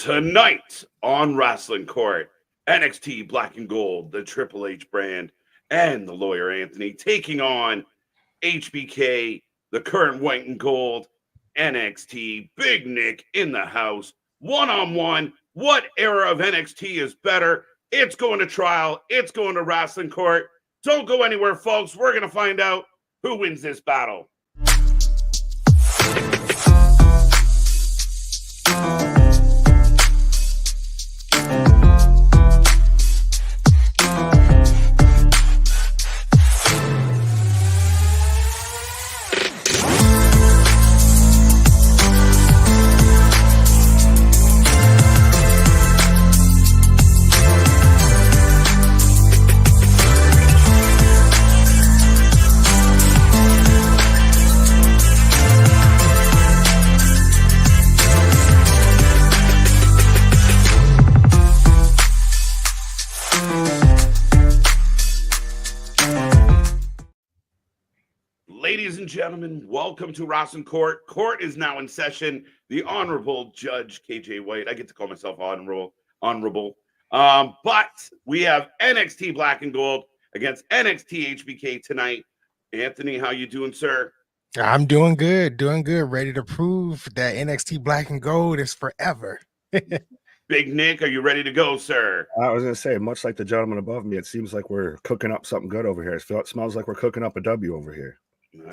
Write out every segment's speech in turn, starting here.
Tonight on Wrestling Court, NXT Black and Gold, the Triple H brand, and the lawyer Anthony taking on HBK, the current white and gold, NXT, Big Nick in the house, one-on-one. What era of NXT is better? It's going to trial. It's going to Wrestling Court. Don't go anywhere, folks. We're going to find out who wins this battle. Ladies and gentlemen, welcome to Wrestling Court. Court is now in session. The Honorable Judge KJ White. I get to call myself honorable. But we have NXT Black and Gold against NXT HBK tonight. Anthony, how you doing, sir? I'm doing good. Ready to prove that NXT Black and Gold is forever. Big Nick, are you ready to go, sir? I was going to say, much like the gentleman above me, it seems like we're cooking up something good over here. It smells like we're cooking up a W over here.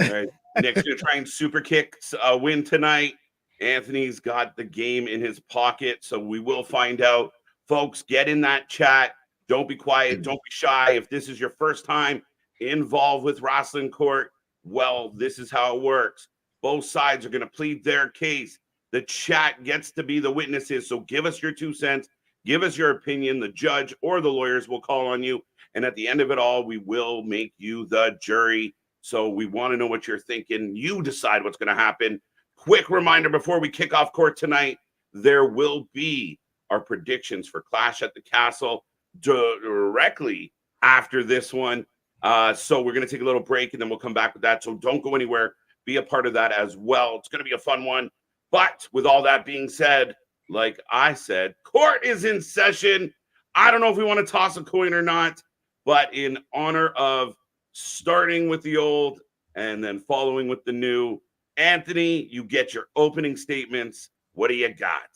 All right. Nick's going to try and super kick a win tonight. Anthony's got the game in his pocket, so we will find out. Folks, get in that chat. Don't be quiet. Don't be shy. If this is your first time involved with Wrestling Court, well, this is how it works. Both sides are going to plead their case. The chat gets to be the witnesses, so give us your 2 cents. Give us your opinion. The judge or the lawyers will call on you, and at the end of it all, we will make you the jury. So we want to know what you're thinking. You decide what's going to happen. Quick reminder before we kick off court tonight, there will be our predictions for Clash at the Castle directly after this one. So we're going to take a little break, and then we'll come back with that. So don't go anywhere. Be a part of that as well. It's going to be a fun one. But with all that being said, like I said, court is in session. I don't know if we want to toss a coin or not, but in honor of starting with the old and then following with the new, Anthony, you get your opening statements. What do you got?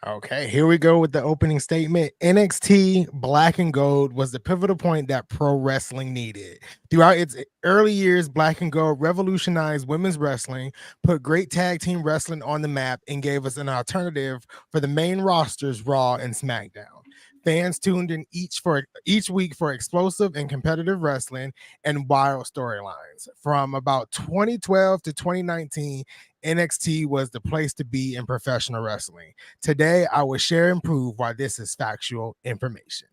Okay, here we go with the opening statement. NXT Black and Gold was the pivotal point that pro wrestling needed. Throughout its early years, Black and Gold revolutionized women's wrestling, put great tag team wrestling on the map, and gave us an alternative for the main rosters, Raw and SmackDown. Fans tuned in each week for explosive and competitive wrestling and wild storylines. From about 2012 to 2019, NXT was the place to be in professional wrestling. Today, I will share and prove why this is factual information.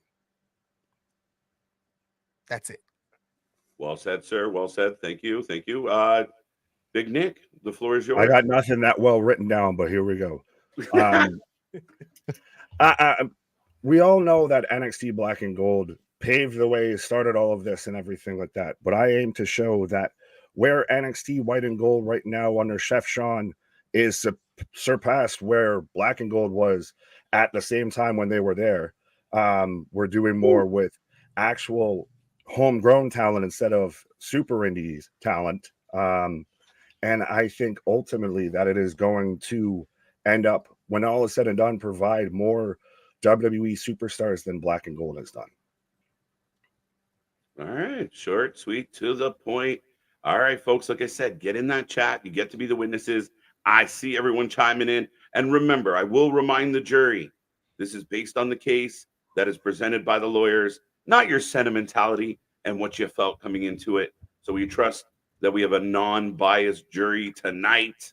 That's it. Well said, sir. Well said. Thank you. Thank you. Big Nick, the floor is yours. I got nothing that well written down, but here we go. We all know that NXT Black and Gold paved the way, started all of this and everything like that. But I aim to show that where NXT White and Gold right now under Chef Sean is surpassed where Black and Gold was at the same time when they were there. We're doing more with actual homegrown talent instead of super indies talent. And I think ultimately that it is going to end up, when all is said and done, provide more WWE superstars than Black and Gold has done. All right. Short, sweet, to the point. All right, folks. Like I said, get in that chat. You get to be the witnesses. I see everyone chiming in. And remember, I will remind the jury, this is based on the case that is presented by the lawyers, not your sentimentality and what you felt coming into it. So we trust that we have a non-biased jury tonight.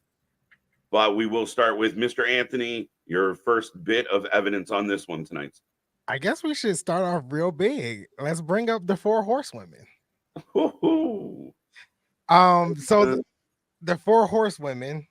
But we will start with Mr. Anthony, your first bit of evidence on this one tonight. I guess we should start off real big. Let's bring up the Four Horsewomen. Ooh. So the Four Horsewomen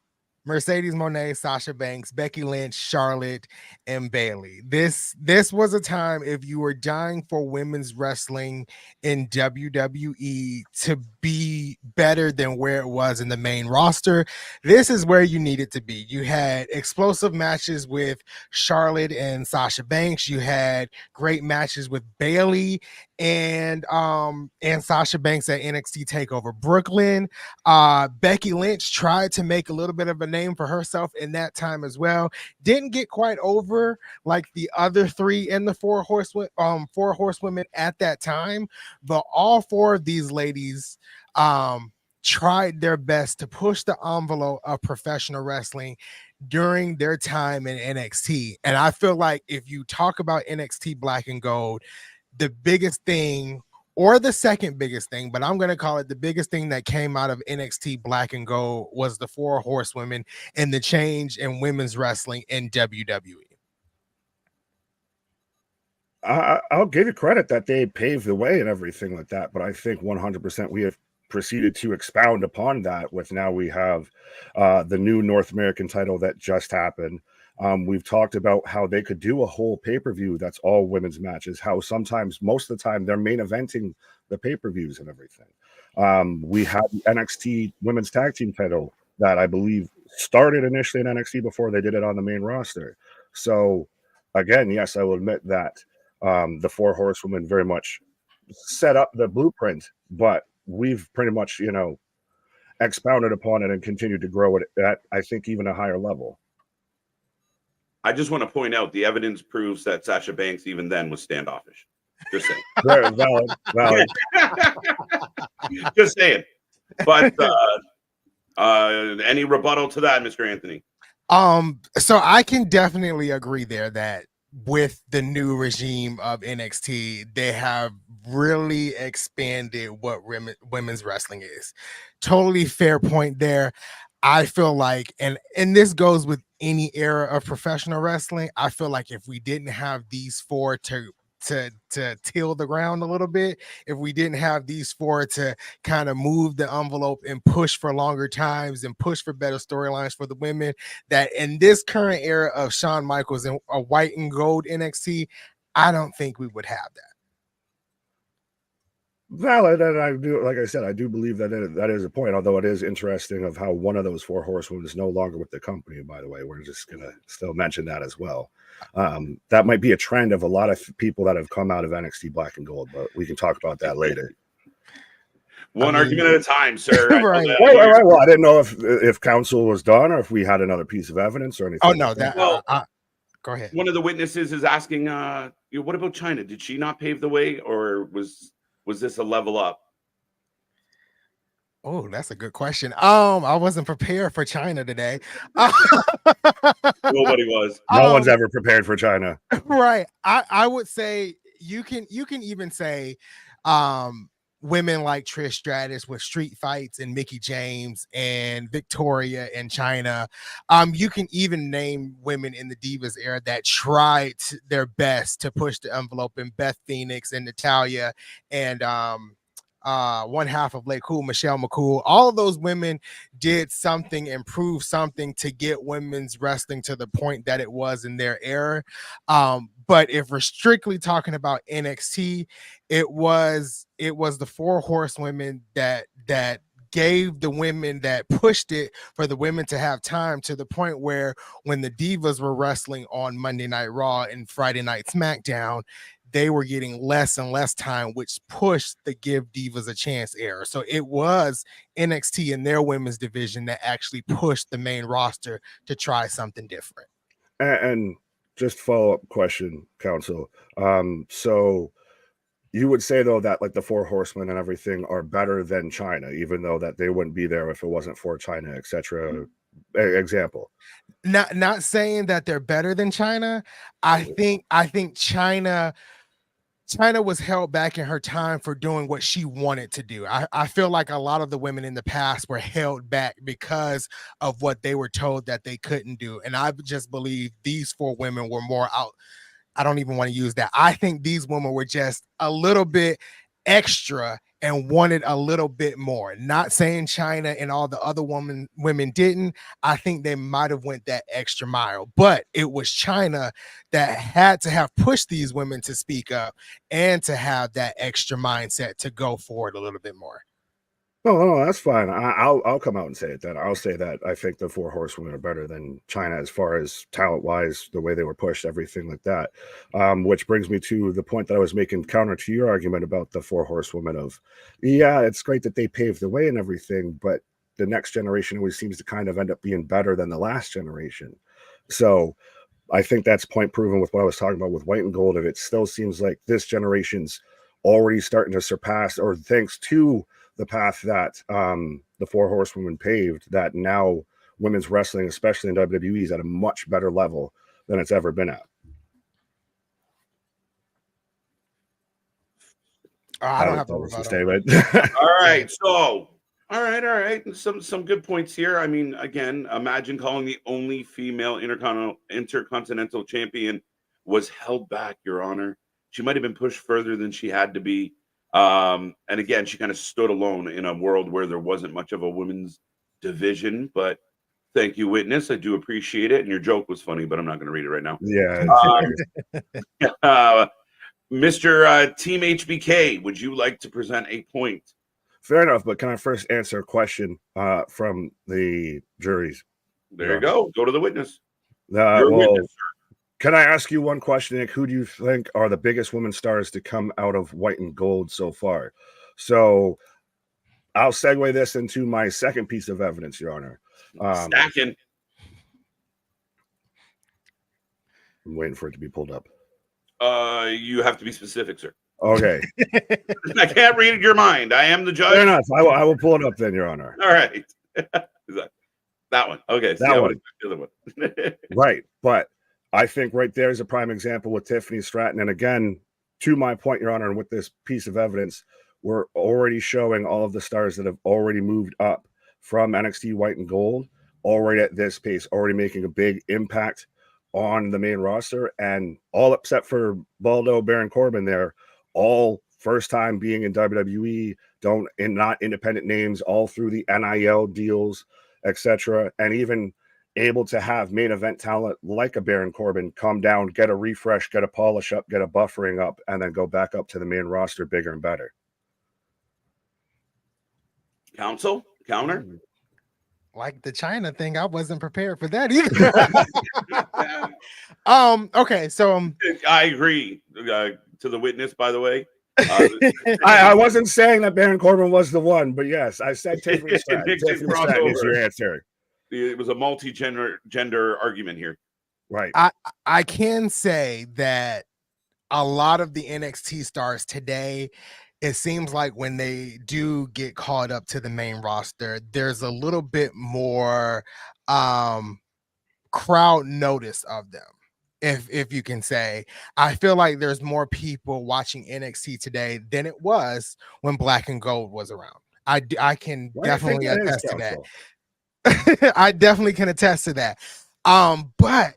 Mercedes Moné, Sasha Banks, Becky Lynch, Charlotte, and Bailey. This was a time, if you were dying for women's wrestling in WWE to be better than where it was in the main roster, this is where you needed to be. You had explosive matches with Charlotte and Sasha Banks. You had great matches with Bailey and Sasha Banks at NXT TakeOver Brooklyn. Becky Lynch tried to make a little bit of a name for herself in that time as well. Didn't get quite over like the other three in the Four Horsewomen at that time, but all four of these ladies tried their best to push the envelope of professional wrestling during their time in NXT. And I feel like if you talk about NXT Black and Gold, the biggest thing, or the second biggest thing, but I'm going to call it the biggest thing that came out of NXT Black and Gold was the Four Horsewomen and the change in women's wrestling in WWE. I'll give you credit that they paved the way and everything like that, but I think 100% we have proceeded to expound upon that with now we have the new North American title that just happened. We've talked about how they could do a whole pay-per-view that's all women's matches, how sometimes, most of the time, they're main eventing the pay-per-views and everything. We have the NXT women's tag team title that I believe started initially in NXT before they did it on the main roster. So again, yes, I will admit that the Four Horsewomen very much set up the blueprint, but we've pretty much, expounded upon it and continued to grow it at, I think, even a higher level. I just want to point out the evidence proves that Sasha Banks even then was standoffish. Just saying. Very valid. Just saying. But any rebuttal to that, Mr. Anthony? So I can definitely agree there that with the new regime of NXT, they have really expanded what women's wrestling is. Totally fair point there. I feel like, and this goes with any era of professional wrestling, I feel like if we didn't have these four to till the ground a little bit, if we didn't have these four to kind of move the envelope and push for longer times and push for better storylines for the women, that in this current era of Shawn Michaels and a white and gold NXT, I don't think we would have that. Valid, and I do, like I said, I do believe that that is a point. Although it is interesting of how one of those Four Horsewomen is no longer with the company. By the way, we're just gonna still mention that as well. That might be a trend of a lot of people that have come out of NXT Black and Gold, but we can talk about that later. One argument at a time, sir. Right. Right. Well, I didn't know if counsel was done or if we had another piece of evidence or anything. Oh no, that. Well, go ahead. One of the witnesses is asking, what about China? Did she not pave the way, or was this a level up? Oh, that's a good question. I wasn't prepared for China today. Nobody was. No one's ever prepared for China. Right. I would say you can even say women like Trish Stratus with Street Fights and Mickie James and Victoria and China. You can even name women in the Divas era that tried their best to push the envelope, and Beth Phoenix and Natalya and one half of Lake Cool, Michelle McCool. All of those women did something, improved something to get women's wrestling to the point that it was in their era. But if we're strictly talking about NXT, it was the Four Horsewomen that gave the women, that pushed it for the women to have time, to the point where when the Divas were wrestling on Monday Night Raw and Friday Night SmackDown, they were getting less and less time, which pushed the Give Divas a Chance era. So it was NXT and their women's division that actually pushed the main roster to try something different. And just follow-up question, counsel. So you would say, though, that like the Four Horsemen and everything are better than China, even though that they wouldn't be there if it wasn't for China, etc. Example. Not saying that they're better than China. I think China was held back in her time for doing what she wanted to do. I feel like a lot of the women in the past were held back because of what they were told that they couldn't do. And I just believe these four women were more out. I don't even want to use that. I think these women were just a little bit extra and wanted a little bit more. Not saying China and all the other women didn't. I think they might have went that extra mile, but it was China that had to have pushed these women to speak up and to have that extra mindset to go forward a little bit more. No, that's fine. I'll come out and say it then. I'll say that I think the Four Horsewomen are better than China as far as talent wise, the way they were pushed, everything like that. Which brings me to the point that I was making counter to your argument about the Four Horsewomen of, yeah, it's great that they paved the way and everything, but the next generation always seems to kind of end up being better than the last generation. So I think that's point proven with what I was talking about with White and Gold. If it still seems like this generation's already starting to surpass, or thanks to the path that the Four Horsewomen paved, that now women's wrestling, especially in WWE, is at a much better level than it's ever been at. I don't have to statement. All right, so all right. Some good points here. I mean, again, imagine calling the only female intercontinental champion was held back, Your Honor. She might have been pushed further than she had to be. And again, she kind of stood alone in a world where there wasn't much of a women's division. But thank you, witness. I do appreciate it. And your joke was funny, but I'm not going to read it right now. Yeah. Mr. Team HBK, would you like to present a point? Fair enough, but can I first answer a question from the juries? There you go. Go to the witness. Witness, can I ask you one question, Nick? Who do you think are the biggest women stars to come out of White and Gold so far? So I'll segue this into my second piece of evidence, Your Honor. Stacking. I'm waiting for it to be pulled up. You have to be specific, sir. Okay. I can't read your mind. I am the judge. Fair enough. I will pull it up then, Your Honor. All right. That one. Okay. That one. The other one. Right. But I think right there is a prime example with Tiffany Stratton. And again, to my point, Your Honor, and with this piece of evidence, we're already showing all of the stars that have already moved up from NXT White and Gold, already at this pace, already making a big impact on the main roster. And all except for Baldo, Baron Corbin there, all first time being in WWE, not independent names, all through the NIL deals, etc. And even able to have main event talent like a Baron Corbin come down, get a refresh, get a polish up, get a buffering up, and then go back up to the main roster bigger and better. Counsel? Counter? Like the China thing, I wasn't prepared for that either. Okay, so I agree. To the witness, by the way. I wasn't saying that Baron Corbin was the one, but yes, I said Tiffany Stratton. Tiffany Stratton is your answer. It was a multi-gender argument here. Right. I can say that a lot of the NXT stars today, it seems like when they do get called up to the main roster, there's a little bit more crowd notice of them. If you can say, I feel like there's more people watching NXT today than it was when Black and Gold was around. I can definitely attest to that. I definitely can attest to that. But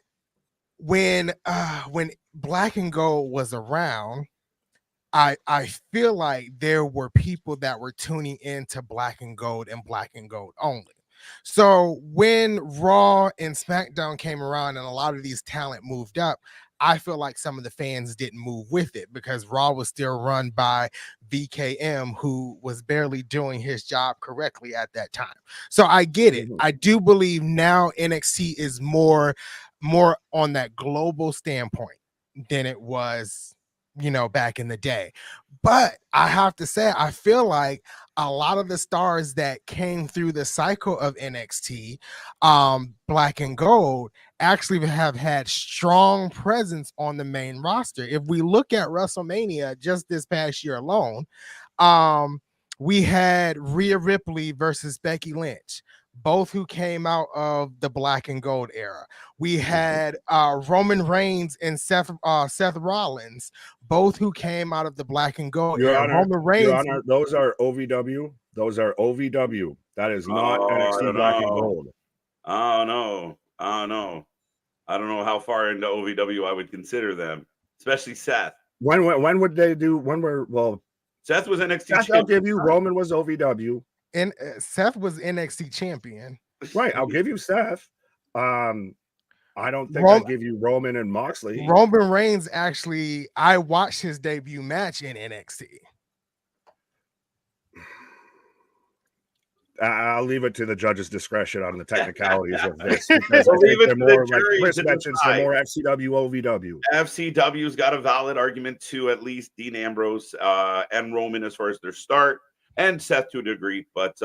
when Black and Gold was around, I feel like there were people that were tuning into Black and Gold only. So when Raw and SmackDown came around and a lot of these talent moved up, I feel like some of the fans didn't move with it because Raw was still run by VKM, who was barely doing his job correctly at that time. So I get it. I do believe now NXT is more on that global standpoint than it was, back in the day. But I have to say, I feel like a lot of the stars that came through the cycle of NXT, Black and Gold, actually have had strong presence on the main roster. If we look at WrestleMania just this past year alone, we had Rhea Ripley versus Becky Lynch, both who came out of the Black and Gold era. We had Roman Reigns and Seth Rollins, both who came out of the Black and Gold Your era. Honor, Roman Reigns, Your Honor, those are OVW. Those are OVW. That is not NXT Black and Gold. Oh no. I don't know how far into OVW I would consider them, especially Seth. When would they do? Seth was NXT Seth, champion. I'll give you. Roman was OVW. And Seth was NXT champion. Right, I'll give you Seth. I don't think I'd give you Roman and Moxley. Roman Reigns, actually, I watched his debut match in NXT. I'll leave it to the judge's discretion on the technicalities of this. Because We'll leave it they're to more, the like jury Chris to mentions, decide. they're more FCW, OVW. FCW's got a valid argument to at least Dean Ambrose and Roman as far as their start, and Seth to a degree, but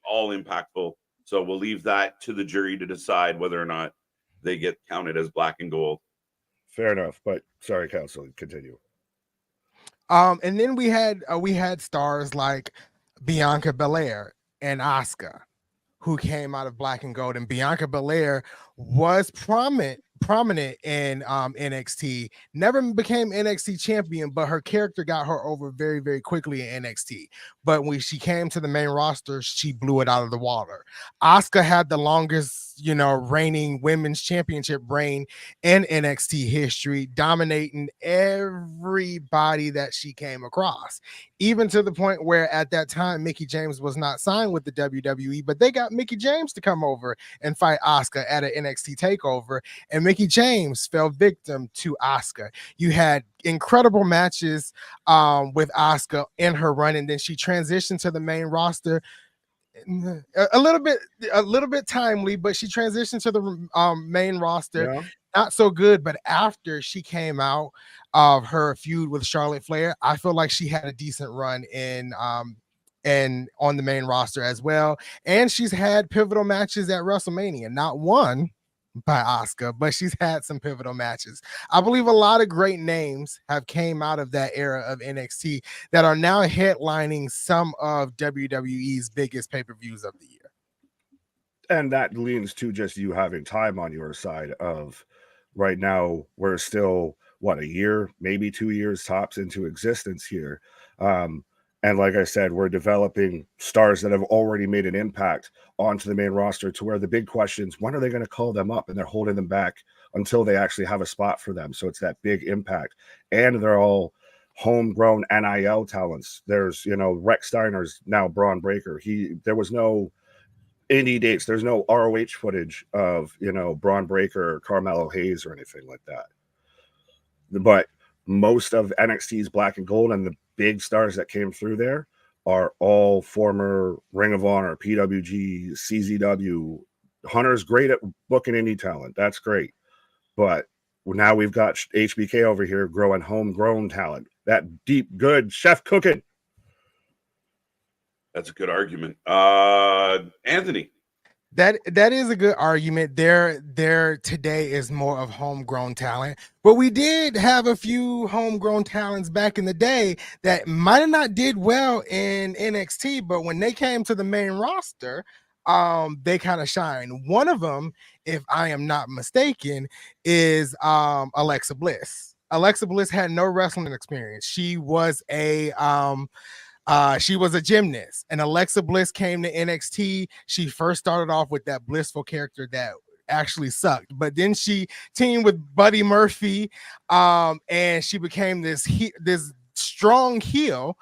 all impactful. So we'll leave that to the jury to decide whether or not they get counted as black and gold. Fair enough, but sorry, counsel, continue. And then we had stars like Bianca Belair and Asuka, who came out of Black and Gold, and Bianca Belair was prominent in NXT, never became NXT champion, but her character got her over very, very quickly in NXT. But when she came to the main roster, she blew it out of the water. Asuka had the longest, reigning women's championship reign in NXT history, dominating everybody that she came across, even to the point where at that time Mickie James was not signed with the WWE, but they got Mickie James to come over and fight Asuka at an NXT takeover, and Mickie James fell victim to Asuka. You had incredible matches with Asuka in her run, and then she transitioned to the main roster a little bit timely, but she transitioned to the main roster. Yeah. Not so good, but after she came out of her feud with Charlotte Flair, I feel like she had a decent run and on the main roster as well. And she's had pivotal matches at WrestleMania, not one by Asuka, but she's had some pivotal matches. I believe a lot of great names have came out of that era of NXT that are now headlining some of WWE's biggest pay-per-views of the year. And that leans to just you having time on your side of right now. We're still, a year, maybe 2 years tops into existence here. And like I said, we're developing stars that have already made an impact onto the main roster, to where the big questions, when are they going to call them up? And they're holding them back until they actually have a spot for them. So it's that big impact. And they're all homegrown NIL talents. There's, Rex Steiner's now Braun Breaker. There was no indie dates. There's no ROH footage of, Braun Breaker or Carmelo Hayes or anything like that. But most of NXT's Black and Gold and the big stars that came through there are all former Ring of Honor, PWG, CZW. Hunter's great at booking indie talent. That's great. But now we've got HBK over here growing homegrown talent. That deep, good chef cooking. That's a good argument. Anthony. That is a good argument. There today is more of homegrown talent, but we did have a few homegrown talents back in the day that might have not did well in NXT, but when they came to the main roster, they kind of shine. One of them, if I am not mistaken, is Alexa Bliss. Alexa Bliss had no wrestling experience. She was a gymnast, and Alexa Bliss came to NXT. She first started off with that blissful character that actually sucked, but then she teamed with Buddy Murphy, and she became this strong heel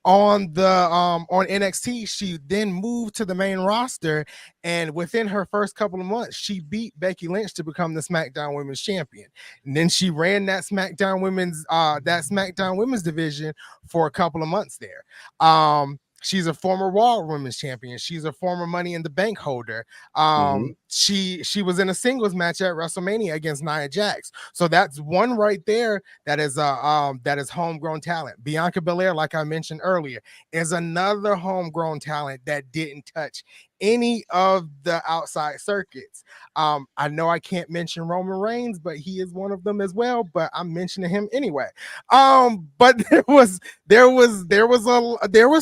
on the on NXT. She then moved to the main roster, and within her first couple of months, she beat Becky Lynch to become the SmackDown Women's Champion. And then she ran that SmackDown Women's division for a couple of months there. She's a former Raw Women's Champion. She's a former Money in the Bank holder. She was in a singles match at WrestleMania against Nia Jax. So that's one right there that is homegrown talent. Bianca Belair, like I mentioned earlier, is another homegrown talent that didn't touch any of the outside circuits. I know I can't mention Roman Reigns, but he is one of them as well, but I'm mentioning him anyway. But there was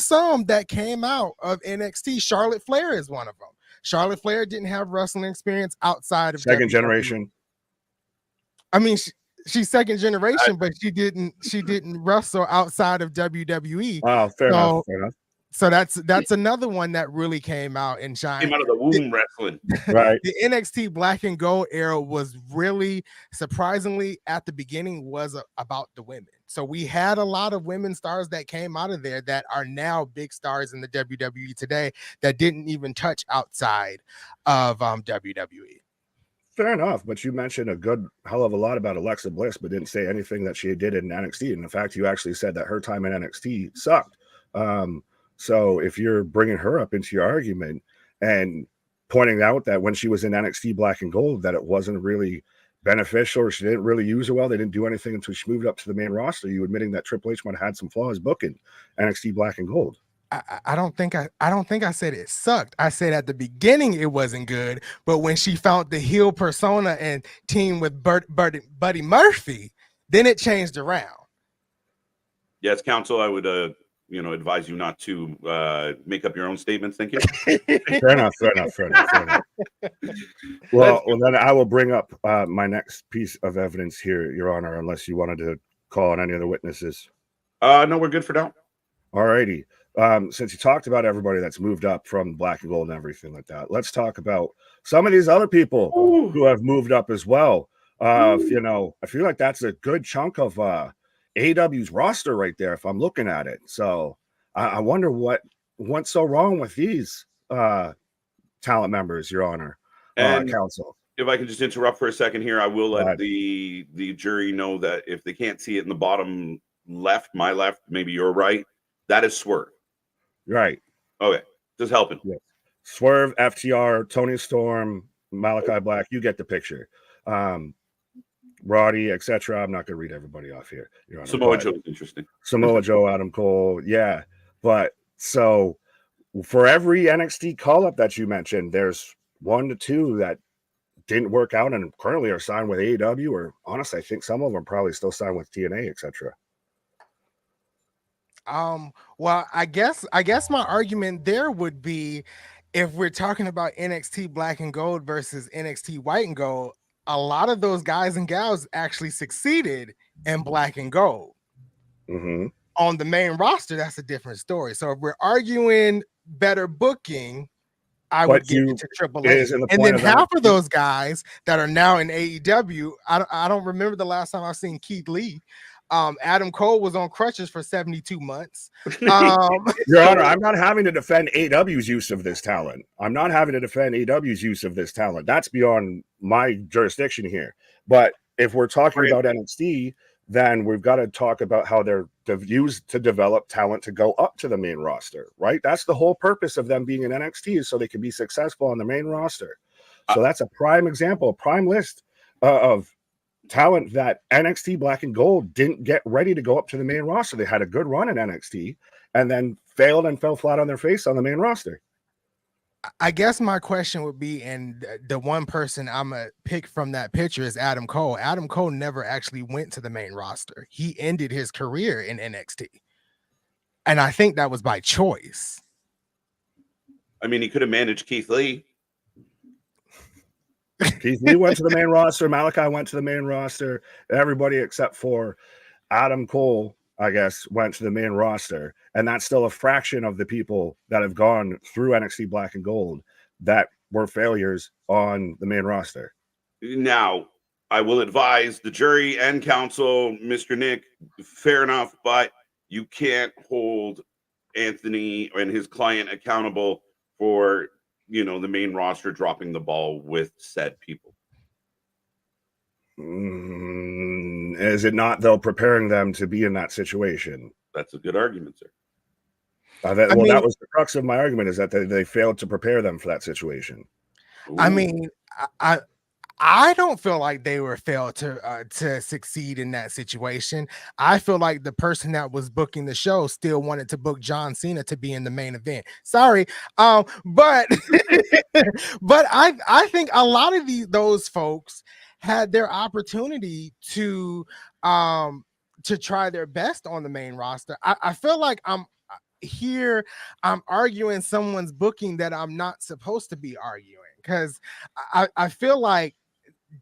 some that came out of NXT. Charlotte Flair is one of them. Charlotte Flair didn't have wrestling experience outside of second WWE. generation. I mean, she's second generation, but she didn't wrestle outside of WWE. Wow, fair enough. So that's another one that really came out and shined. Came out of the womb wrestling. Right. The NXT Black and Gold era was really surprisingly at the beginning was about the women. So we had a lot of women stars that came out of there that are now big stars in the WWE today that didn't even touch outside of WWE. Fair enough, but you mentioned a good hell of a lot about Alexa Bliss, but didn't say anything that she did in NXT. And in fact, you actually said that her time in NXT sucked. So if you're bringing her up into your argument and pointing out that when she was in NXT Black and Gold, that it wasn't really beneficial or she didn't really use her well, they didn't do anything until she moved up to the main roster, you admitting that Triple H might have had some flaws booking NXT Black and Gold. I don't think I said it sucked. I said at the beginning it wasn't good, but when she found the heel persona and team with Buddy Murphy, then it changed around. Yes, counsel, I would advise you not to make up your own statements. Thank you. Fair enough. Well, then I will bring up my next piece of evidence here, Your Honor, unless you wanted to call on any other witnesses. No, we're good for now. All righty. Since you talked about everybody that's moved up from Black and Gold and everything like that, let's talk about some of these other people who have moved up as well. I feel like that's a good chunk of AEW's roster right there if I'm looking at it. So I wonder what's so wrong with these talent members, Your Honor, and counsel. If I can just interrupt for a second here, I will let the jury know that if they can't see it in the bottom left, my left, maybe your right, that is Swerve. Right. Okay. Just helping. Yes. Swerve, FTR, Tony Storm, Malachi Black. You get the picture. Roddy, etc. I'm not going to read everybody off here. Your Honor, Samoa Joe is interesting. Samoa Joe, Adam Cole. Yeah. But so for every NXT call-up that you mentioned, there's 1 to 2 that didn't work out and currently are signed with AEW, or honestly, I think some of them probably still signed with TNA, etc. Well, I guess my argument there would be if we're talking about NXT Black and Gold versus NXT White and Gold, a lot of those guys and gals actually succeeded in Black and Gold. Mm-hmm. On the main roster, that's a different story. So if we're arguing better booking, I would give it to Triple H. And then half of those guys that are now in AEW, I don't remember the last time I've seen Keith Lee. Adam Cole was on crutches for 72 months. Your Honor, I'm not having to defend AEW's use of this talent. That's beyond my jurisdiction here. But if we're talking about NXT, then we've got to talk about how they're used to develop talent to go up to the main roster, right? That's the whole purpose of them being in NXT, is so they can be successful on the main roster. So that's a prime example, a prime list of talent that NXT Black and Gold didn't get ready to go up to the main roster. They had a good run in NXT and then failed and fell flat on their face on the main roster. I guess my question would be, and the one person I'm going to pick from that picture is Adam Cole. Adam Cole never actually went to the main roster. He ended his career in NXT. And I think that was by choice. I mean, he could have managed Keith Lee. Keith Lee went to the main roster. Malachi went to the main roster. Everybody except for Adam Cole, I guess, went to the main roster. And that's still a fraction of the people that have gone through NXT Black and Gold that were failures on the main roster. Now, I will advise the jury and counsel, Mr. Nick, fair enough, but you can't hold Anthony and his client accountable for the main roster dropping the ball with said people. Is it not, though, preparing them to be in that situation? That's a good argument, sir. That was the crux of my argument, is that they failed to prepare them for that situation. Ooh. I mean, I don't feel like they were failed to succeed in that situation. I feel like the person that was booking the show still wanted to book John Cena to be in the main event. Sorry, but but I think a lot of those folks had their opportunity to try their best on the main roster. I feel like I'm arguing someone's booking that I'm not supposed to be arguing, because I feel like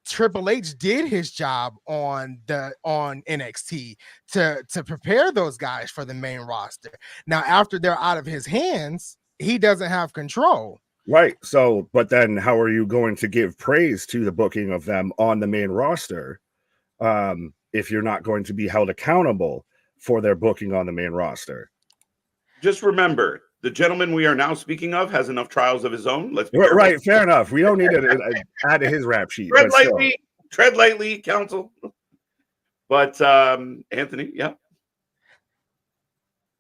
Triple H did his job on NXT to prepare those guys for the main roster. Now, after they're out of his hands, he doesn't have control. Right. So, but then how are you going to give praise to the booking of them on the main roster if you're not going to be held accountable for their booking on the main roster? Just remember, the gentleman we are now speaking of has enough trials of his own. Let's be right. Fair enough. We don't need to add to his rap sheet. Tread lightly, counsel. But Anthony, yeah.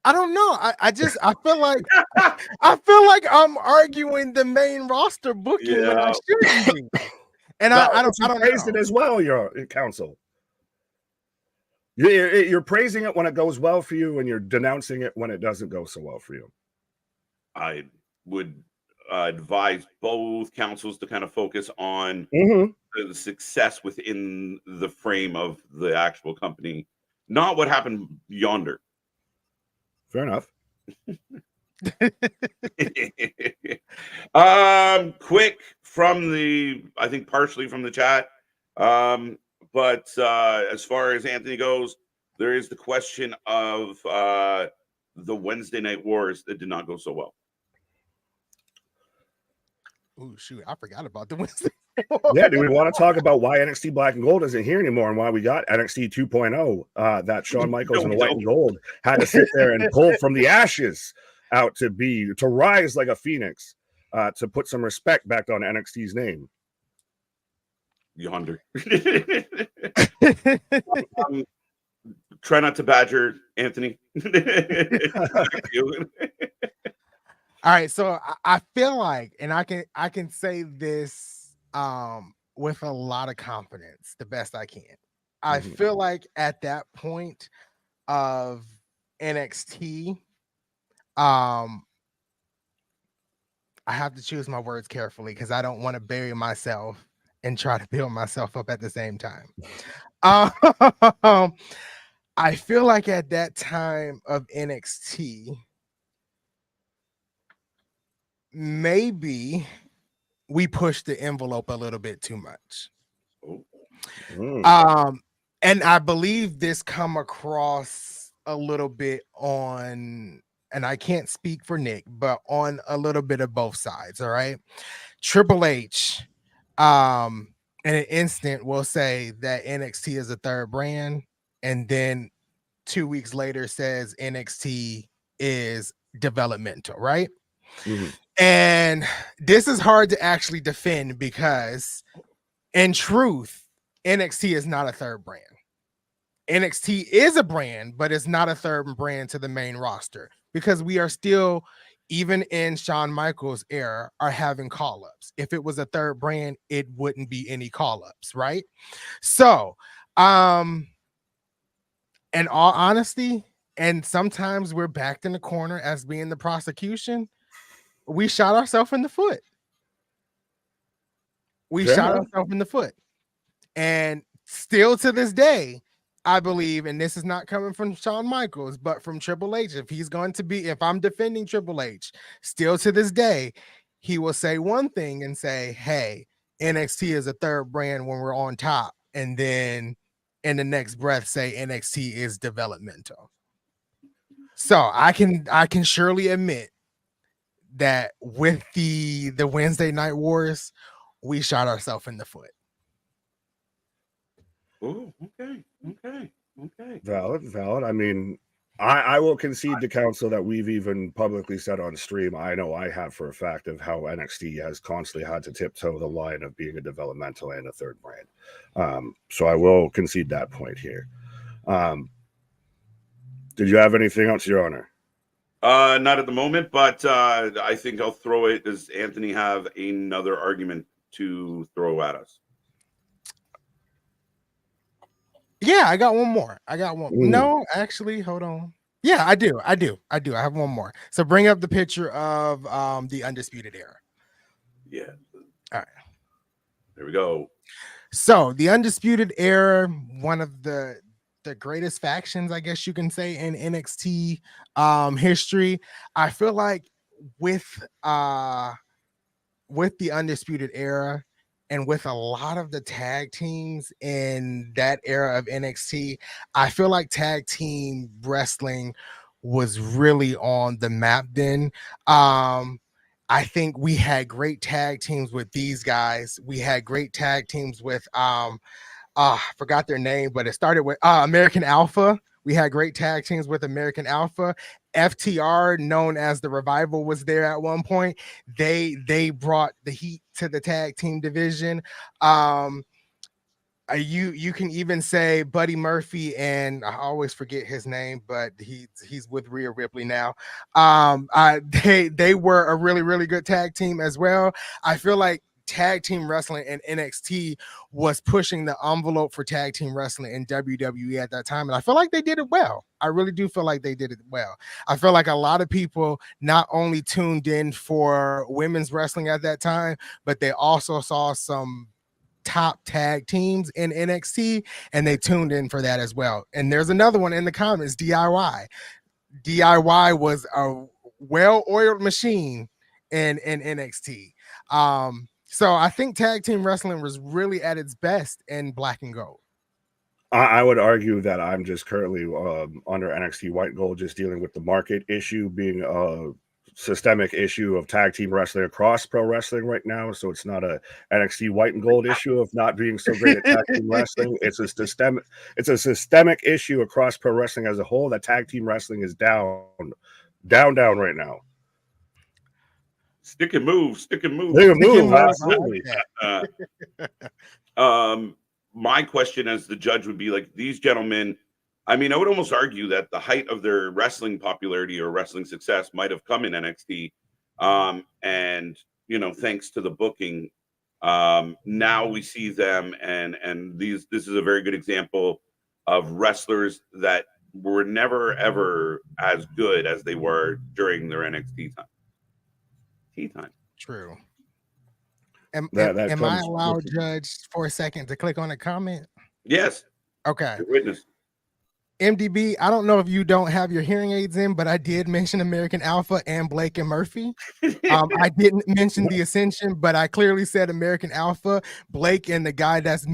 I don't know. I feel like I'm arguing the main roster booking when I shouldn't be. And no, I don't praise it as well, your counsel. You're praising it when it goes well for you, and you're denouncing it when it doesn't go so well for you. I would advise both councils to kind of focus on the success within the frame of the actual company, not what happened yonder. Fair enough. Quick from I think partially from the chat. But as far as Anthony goes, there is the question of the Wednesday Night Wars that did not go so well. Oh, shoot. I forgot about the Wednesday. Yeah, do we want to talk about why NXT Black and Gold isn't here anymore and why we got NXT 2.0 that Shawn Michaels and the White and Gold had to sit there and pull from the ashes out to rise like a phoenix, to put some respect back on NXT's name. Yonder. Try not to badger Anthony. All right, so I feel like, and I can say this with a lot of confidence, the best I can. I feel like at that point of NXT, I have to choose my words carefully because I don't want to bury myself and try to build myself up at the same time. I feel like at that time of NXT, maybe we pushed the envelope a little bit too much. And I believe this come across a little bit on, and I can't speak for Nick, but on a little bit of both sides. All right. Triple H, in an instant will say that NXT is a third brand, and then 2 weeks later says NXT is developmental, right? And this is hard to actually defend because in truth, NXT is not a third brand. NXT is a brand, but it's not a third brand to the main roster because we are still, even in Shawn Michaels' era, are having call-ups. If it was a third brand, it wouldn't be any call-ups, right? So, in all honesty, and sometimes we're backed in the corner as being the prosecution, we shot ourselves in the foot. And still to this day, I believe, and this is not coming from Shawn Michaels, but from Triple H, if I'm defending Triple H, still to this day, he will say one thing and say, hey, NXT is a third brand when we're on top. And then in the next breath say NXT is developmental. So I can surely admit that with the Wednesday Night Wars, we shot ourselves in the foot. Oh, okay. Valid. I mean, I will concede to counsel that we've even publicly said on stream, I know I have for a fact, of how NXT has constantly had to tiptoe the line of being a developmental and a third brand. So I will concede that point here. Did you have anything else, Your Honor? Not at the moment, but I think I'll throw it. Does Anthony have another argument to throw at us? Yeah, I got one more. No, actually, hold on. Yeah, I do. I have one more. So bring up the picture of the Undisputed Era. Yeah. All right. There we go. So the Undisputed Era, one of the greatest factions, I guess you can say, in NXT history. I feel like with the Undisputed Era, And with a lot of the tag teams in that era of NXT, I feel like tag team wrestling was really on the map then. I think we had great tag teams with these guys. We had great tag teams with I forgot their name, but it started with American Alpha. We had great tag teams with American Alpha. FTR, known as the Revival, was there at one point. They brought the heat to the tag team division. You can even say Buddy Murphy, and I always forget his name, but he's with Rhea Ripley now. They were a really good tag team as well. I feel like tag team wrestling and NXT was pushing the envelope for tag team wrestling in WWE at that time, and I feel like they did it well. I really do feel like they did it well. I feel like a lot of people not only tuned in for women's wrestling at that time, but they also saw some top tag teams in NXT and they tuned in for that as well. And there's another one in the comments, DIY. DIY was a well-oiled machine in NXT. So I think tag team wrestling was really at its best in Black and Gold. I would argue that I'm just currently under NXT White and Gold, just dealing with the market issue being a systemic issue of tag team wrestling across pro wrestling right now. So it's not a NXT White and Gold issue of not being so great at tag team wrestling. It's a systemic issue across pro wrestling as a whole. That tag team wrestling is down right now. Stick and move. Absolutely. My question as the judge would be like, these gentlemen, I mean, I would almost argue that the height of their wrestling popularity or wrestling success might have come in NXT. And, you know, thanks to the booking, now we see them and this is a very good example of wrestlers that were never, ever as good as they were during their NXT time. True. Am I allowed, Judge, for a second to click on a comment? Yes. Okay. Your witness. MDB, I don't know if you don't have your hearing aids in, but I did mention American Alpha and Blake and Murphy. I didn't mention the Ascension, but I clearly said American Alpha, Blake, and the guy that's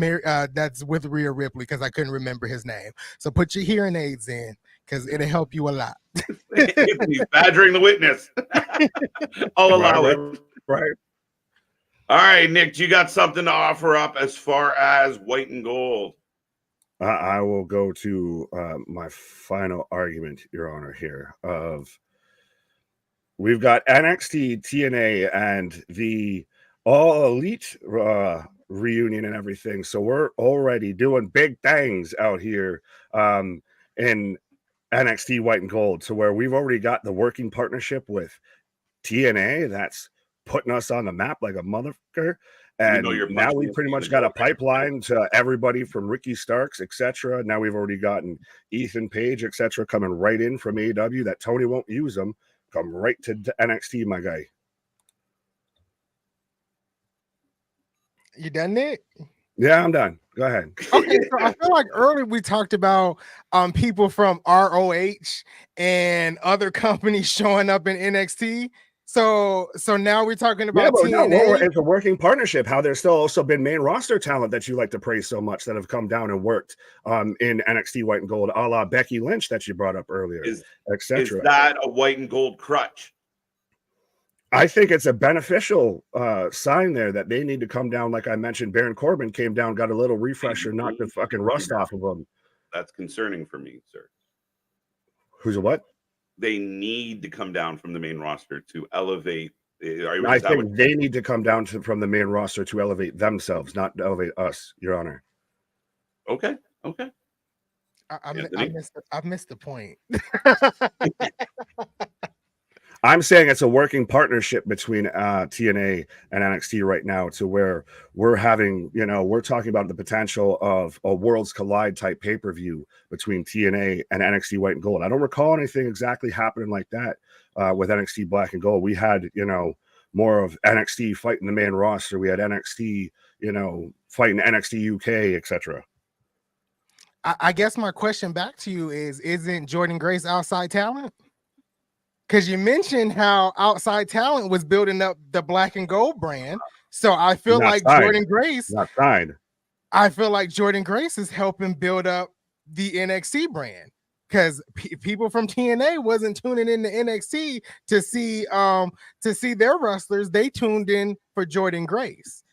with Rhea Ripley because I couldn't remember his name. So put your hearing aids in because it'll help you a lot. He's badgering the witness. I'll allow it. Right. All right, Nick, you got something to offer up as far as White and Gold? I will go to my final argument, Your Honor, here of we've got NXT, TNA, and the All Elite reunion and everything. So we're already doing big things out here in NXT White and Gold. So where we've already got the working partnership with TNA, that's putting us on the map like a motherfucker. And now we pretty much got a pipeline to everybody from Ricky Starks, etc. Now we've already gotten Ethan Page, etc. coming right in from AEW. That Tony won't use them. Come right to NXT, my guy. You done, Nick? Yeah, I'm done. Go ahead. Okay, so I feel like earlier we talked about people from ROH and other companies showing up in NXT. So now we're talking about TNA. It's a working partnership. How there's still also been main roster talent that you like to praise so much that have come down and worked in NXT White and Gold, a la Becky Lynch that you brought up earlier, etc. Is that a White and Gold crutch? I think it's a beneficial sign there that they need to come down. Like I mentioned, Baron Corbin came down, got a little refresher, knocked the fucking rust off of him. That's concerning for me, sir. Who's a what? They need to come down from the main roster to elevate. I think they need to come down from the main roster to elevate themselves, not to elevate us, Your Honor. Okay. I missed the point. I'm saying it's a working partnership between TNA and NXT right now, to where we're having, we're talking about the potential of a Worlds Collide type pay-per-view between TNA and NXT White and Gold. I don't recall anything exactly happening like that with NXT Black and Gold. We had, more of NXT fighting the main roster. We had NXT, fighting NXT UK, etc. I guess my question back to you is, isn't Jordan Grace outside talent? Because you mentioned how outside talent was building up the Black and Gold brand. So I feel Not like signed. Jordan Grace. Not signed. I feel like Jordan Grace is helping build up the NXT brand because people from TNA wasn't tuning in to NXT to see their wrestlers. They tuned in for Jordan Grace.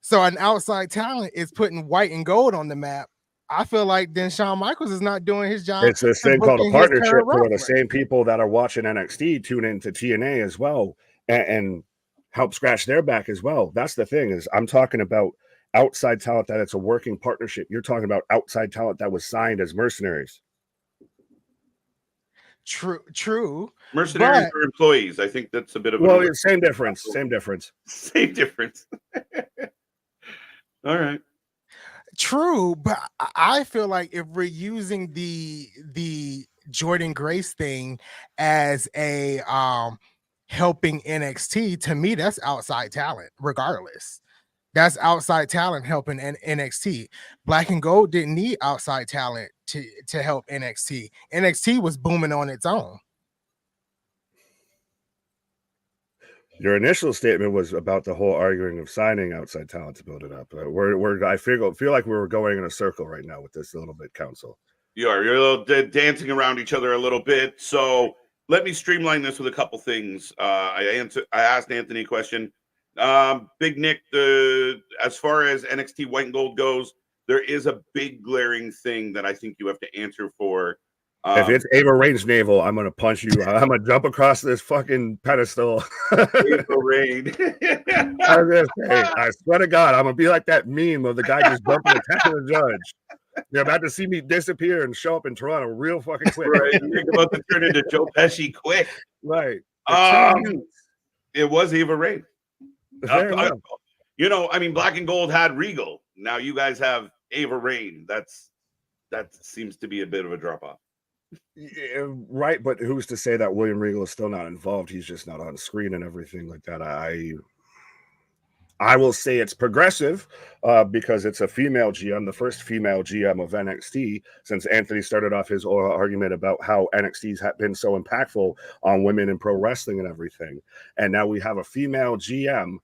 So an outside talent is putting white and gold on the map. I feel like then Shawn Michaels is not doing his job. It's this thing called a partnership where the same people that are watching NXT tune into TNA as well and help scratch their back as well. That's the thing is I'm talking about outside talent that it's a working partnership. You're talking about outside talent that was signed as mercenaries. True. Mercenaries or employees. I think that's a bit of same difference. Same difference. Same difference. All right. True, but I feel like if we're using the Jordan Grace thing as a helping NXT, to me that's outside talent regardless. That's outside talent helping NXT. Black and Gold didn't need outside talent to help NXT. NXT was booming on its own. Your initial statement was about the whole arguing of signing outside talent to build it up. I feel like we were going in a circle right now with this a little bit, Council. You're a little dancing around each other a little bit. So let me streamline this with a couple things. I asked Anthony a question. Big Nick, as far as NXT White and Gold goes, there is a big glaring thing that I think you have to answer for. If it's Ava Rain's navel, I'm gonna punch you. I'm gonna jump across this fucking pedestal. Ava Rain. I swear to God, I'm gonna be like that meme of the guy just bumping attacking the judge. You're about to see me disappear and show up in Toronto real fucking quick. Right. You're about to turn into Joe Pesci quick. Right. It was Ava Rain. I mean, Black and Gold had Regal. Now you guys have Ava Rain. That seems to be a bit of a drop off. Yeah, right, but who's to say that William Regal is still not involved? He's just not on screen and everything like that. I will say it's progressive because it's a female GM, the first female GM of NXT since Anthony started off his argument about how NXT's been so impactful on women in pro wrestling and everything. And now we have a female GM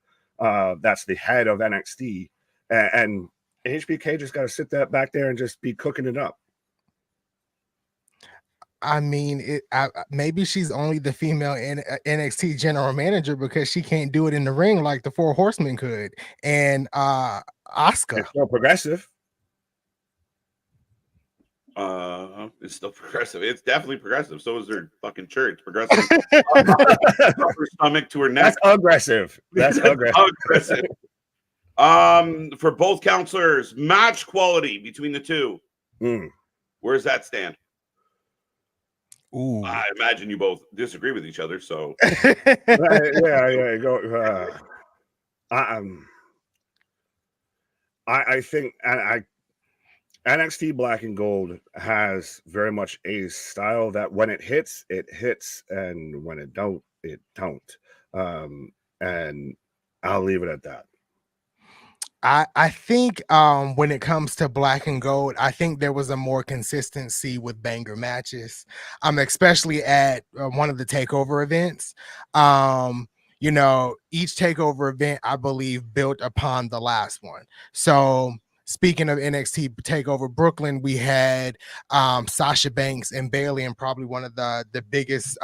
that's the head of NXT, and HBK just got to sit that back there and just be cooking it up. I mean, maybe she's only the female NXT general manager because she can't do it in the ring like the Four Horsemen could. And Asuka. It's still progressive. It's still progressive. It's definitely progressive. So is her fucking shirt. It's progressive. Her stomach to her neck. That's aggressive. That's aggressive. For both counselors, match quality between the two. Where's that stand? Ooh. I imagine you both disagree with each other, so yeah. Go. I think NXT Black and Gold has very much a style that when it hits, and when it don't. And I'll leave it at that. I think when it comes to Black and Gold, I think there was a more consistency with banger matches, especially at one of the takeover events. Each takeover event, I believe, built upon the last one. So speaking of NXT TakeOver Brooklyn, we had Sasha Banks and Bayley, and probably one of the biggest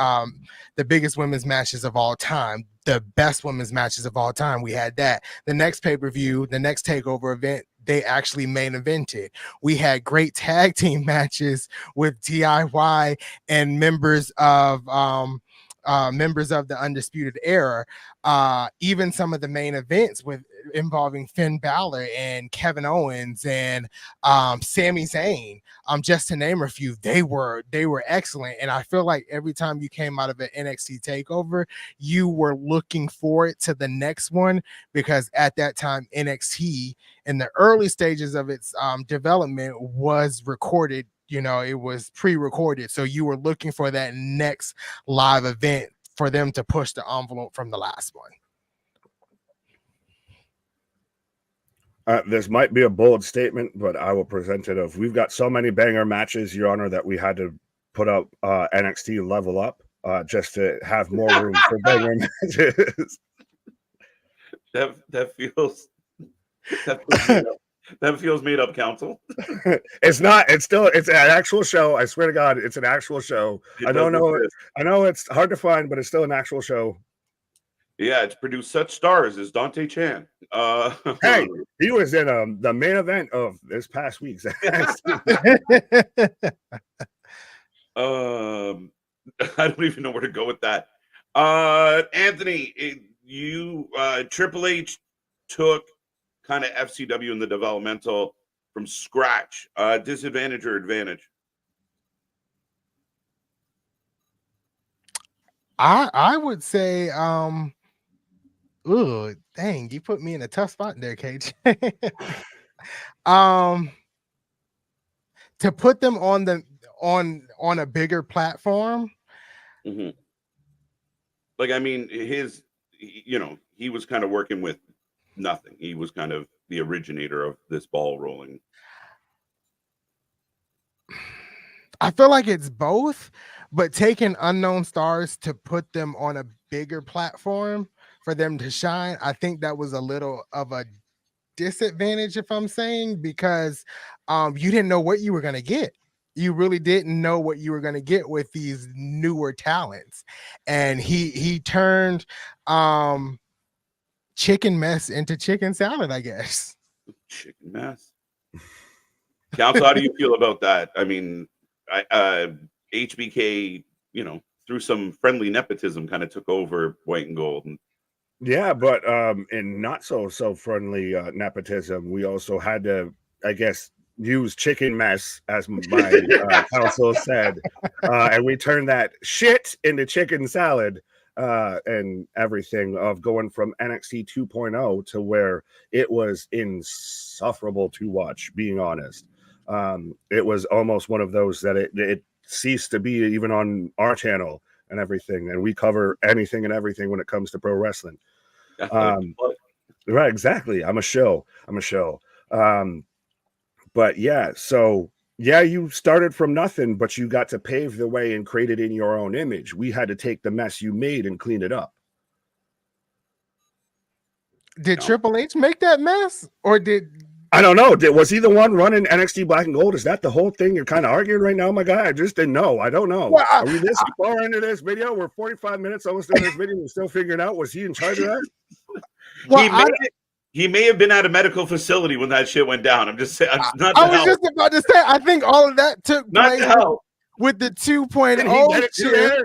women's matches of all time, the best women's matches of all time. We had that. The next pay-per-view, the next TakeOver event, they actually main evented. We had great tag team matches with DIY and members of the Undisputed Era. Even some of the main events involving Finn Balor and Kevin Owens and Sami Zayn, just to name a few, they were excellent. And I feel like every time you came out of an NXT takeover, you were looking forward to the next one, because at that time NXT in the early stages of its development was recorded. It was pre-recorded, so you were looking for that next live event for them to push the envelope from the last one. This might be a bold statement, but I will present it. We've got so many banger matches, Your Honor, that we had to put up NXT Level Up just to have more room for banger matches. That feels made up. That feels made up, counsel. It's not. It's still. It's an actual show. I swear to God, it's an actual show. I don't know. I know it's hard to find, but it's still an actual show. Yeah, it's produced such stars as Dante Chan. Hey, he was in the main event of this past week's. I don't even know where to go with that. Anthony, you Triple H took kind of FCW in the developmental from scratch. Disadvantage or advantage? I would say ooh, dang, you put me in a tough spot there, Cage. To put them on a bigger platform. Mm-hmm. Like, I mean, he was kind of working with nothing. He was kind of the originator of this ball rolling. I feel like it's both, but taking unknown stars to put them on a bigger platform for them to shine, I think that was a little of a disadvantage, if I'm saying, because you didn't know what you were going to get. You really didn't know what you were going to get with these newer talents. And he turned chicken mess into chicken salad, I guess. Chicken mess. Counsel, how do you feel about that? I mean, HBK, through some friendly nepotism, kind of took over White and Gold. Yeah, but in not so friendly nepotism, we also had to, I guess, use chicken mess, as my counsel said, and we turned that shit into chicken salad and everything, of going from NXT 2.0 to where it was insufferable to watch, being honest. It was almost one of those that it ceased to be even on our channel and everything, and we cover anything and everything when it comes to pro wrestling. Right, exactly. I'm a show. But yeah, so yeah, you started from nothing, but you got to pave the way and create it in your own image. We had to take the mess you made and clean it up. Did Triple H make that mess, or did I don't know? Was he the one running NXT Black and Gold? Is that the whole thing you're kind of arguing right now, my guy? I just didn't know. I don't know. Are we this far into this video? We're 45 minutes almost into this video. We're still figuring out, was he in charge of that? Well, he may have been at a medical facility when that shit went down. I'm just saying. I was just about to say, I think all of that took place with the 2.0 shit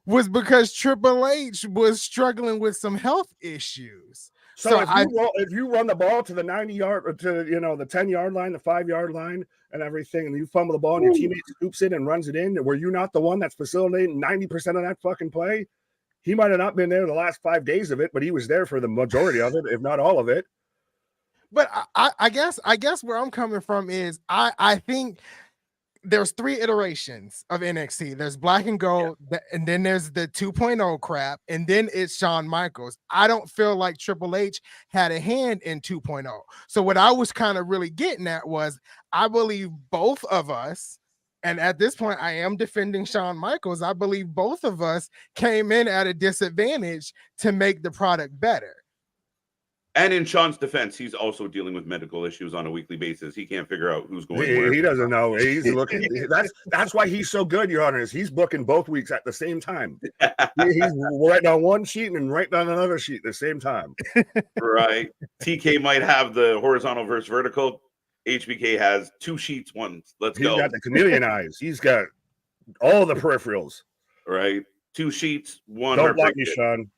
was because Triple H was struggling with some health issues. So if you run the ball to the 90-yard, or to the 10-yard line, the 5-yard line, and everything, and you fumble the ball and your teammate scoops it and runs it in, were you not the one that's facilitating 90% of that fucking play? He might have not been there the last 5 days of it, but he was there for the majority of it, if not all of it. But I guess where I'm coming from is I think there's 3 iterations of NXT. There's Black and Gold, and then there's the 2.0 crap, and then it's Shawn Michaels. I don't feel like Triple H had a hand in 2.0. So what I was kind of really getting at was, I believe both of us, and at this point I am defending Shawn Michaels, I believe both of us came in at a disadvantage to make the product better. And in Sean's defense, he's also dealing with medical issues on a weekly basis. He can't figure out who's going where. He doesn't know. He's looking. That's why he's so good, Your Honor. Is he's booking both weeks at the same time. He's writing on one sheet and writing on another sheet at the same time. Right. TK might have the horizontal versus vertical. HBK has 2 sheets. Let's go. He's got the chameleon eyes. He's got all the peripherals. Right. 2 sheets. One. Don't block me, Sean.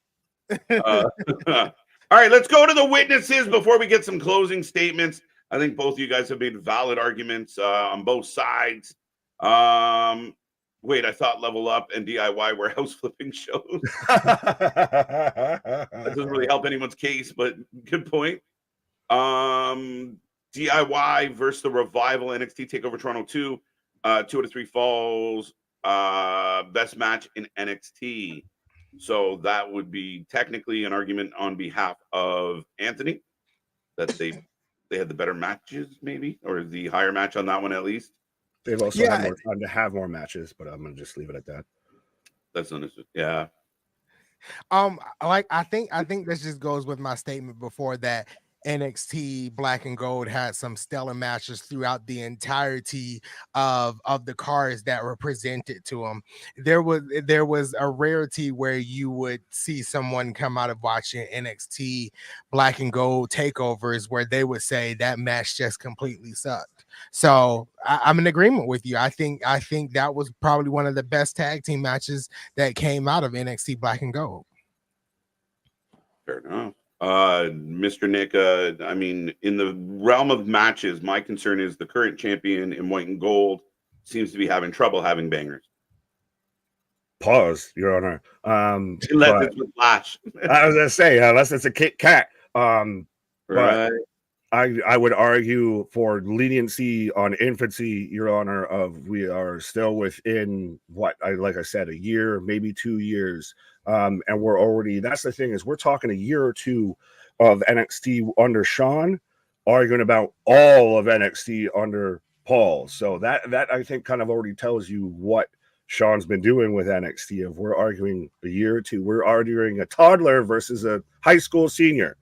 All right, let's go to the witnesses before we get some closing statements. I think both of you guys have made valid arguments on both sides. Wait, I thought Level Up and DIY were house flipping shows. That doesn't really help anyone's case, but good point. DIY versus the Revival, NXT TakeOver Toronto 2, 2 out of 3 falls, best match in NXT. So that would be technically an argument on behalf of Anthony that they had the better matches, maybe, or the higher match on that one at least. They've also had more time to have more matches, but I'm gonna just leave it at that. That's understood. Yeah. Like I think this just goes with my statement before that NXT Black and Gold had some stellar matches throughout the entirety of the cards that were presented to them. There was a rarity where you would see someone come out of watching NXT Black and Gold takeovers where they would say that match just completely sucked. So I'm in agreement with you. I think that was probably one of the best tag team matches that came out of NXT Black and Gold. Fair enough. Mr. Nick, I mean, in the realm of matches, my concern is the current champion in white and gold seems to be having trouble having bangers. Pause, Your Honor. Unless it's with Flash. I was gonna say, unless it's a Kit Kat. Right. But I would argue for leniency on infancy, Your Honor, of we are still within like I said, a year, maybe 2 years. And we're already, that's the thing, is we're talking a year or two of NXT under Sean, arguing about all of NXT under Paul. So that I think kind of already tells you what Sean's been doing with NXT. If we're arguing a year or two, we're arguing a toddler versus a high school senior.